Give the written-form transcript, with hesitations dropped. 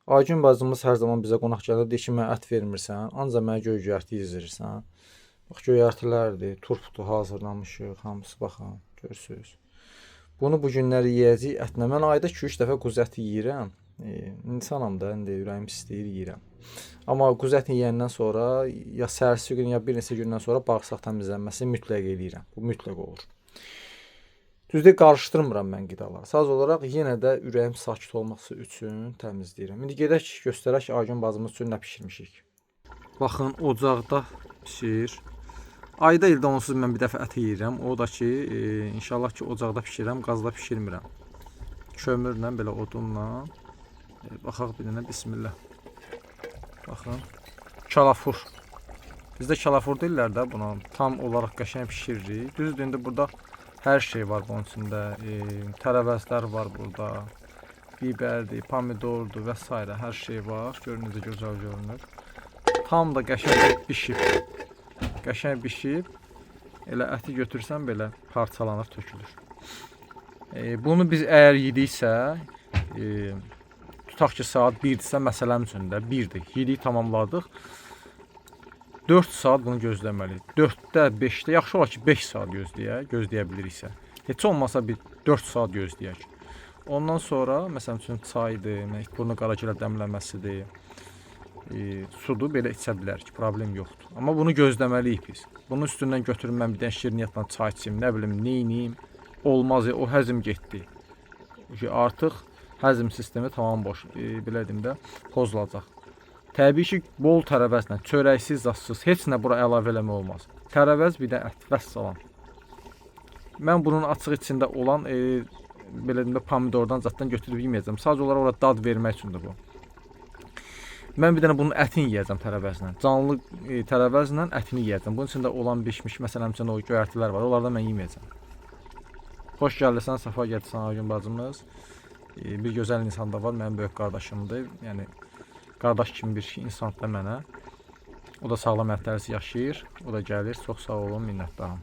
Aygün bacımız hər zaman bizə qonaq gəlir, deyir ki, mənə ət vermirsən, ancaq mənə göy göyərti yedirirsən. Bax, göyərtilərdir, turpdur, hazırlamışıq, hamısı baxın, görürsünüz. Bunu bu günləri yeyəcəyik ətlə. Mən ayda 2-3 dəfə quzu əti yeyirəm. İnsanam da, indi ürəyim istəyir, yeyirəm. Amma quzu ətini yeyəndən sonra, ya səhərsi gün, ya bir neçə gündən sonra bağırsaq təmizlənməsini mütləq eləyirəm. Bu mütləq olur. Düzdür, qarışdırmıram mən qidaları. Sadəcə olaraq yenə də ürəyim sakit olması üçün təmizləyirəm. İndi gedək göstərək Aygün bacımız üçün nə bişirmişik. Baxın, ocaqda pişir. Ayda ildə onsuz mən bir dəfə ət yeyirəm. O da ki, inşallah ki, ocaqda bişirəm, qazda bişirmirəm. Kömürlə, belə odunla. Baxaq bir dənə, bismillah. Baxın, kalafur. Bizdə kalafur deyirlər də buna. Tam olaraq qəşəng bişiririk. Düzdür, indi burada hər şey var bunun içində. Tərəvəzlər var burada. Bibərdir, pomidordur və s. hər şey var. Görün necə gözəl görünür. Tam da qəşəng bişib. Qəşəng bişib. Elə əti götürsən belə parçalanır, tökülür. Bunu biz əgər yediksə, tutaq ki, saat 1-dirsə, məsələm üçün də 1-dir. Yedik, tamamladıq. 4 saat bunu gözləməliyik. 4-də, 5-də, yaxşı olar ki, 5 saat gözləyə biliriksə. Heç olmasa bir 4 saat gözləyək. Ondan sonra, məsələn üçün, çaydır, burnu qaragülə dəmləməsidir, sudur, belə içə bilərik, problem yoxdur. Amma bunu gözləməliyik biz. Bunun üstündən götürüm mən bir dənə şirniyyatla çay içim, nə bilim, neyniyim, olmaz, o həzm getdi. Artıq həzm sistemi tamam boş, belə deyim də, pozulacaq. Təbii ki, bol tərəvəzlə, çörəksiz, zadsız, heç nə bura əlavə eləmək olmaz. Tərəvəz, bir də ət, vəssalam. Mən bunun açıq içində olan, belə deyim də, pomidordan zaddan götürüb yeməyəcəm. Sadəcə olaraq orada dad vermək üçündür bu. Mən bir dənə bunun ətini yeyəcəm tərəvəzlə. Canlı tərəvəzlə ətini yeyəcəm. Bunun içində olan bişmiş, məsələn, o göyərtilər var, onlardan mən yeməyəcəm. Xoş gəlirsən, səfa gətirsən Aygün bacımız. Bir gözəl insan da var, mənim böyük qardaşımdır. Yəni, qardaş kimi bir insan da mənə. O da sağlam ətlərsiz yaşayır. O da gəlir. Çox sağ olun, minnətdaram.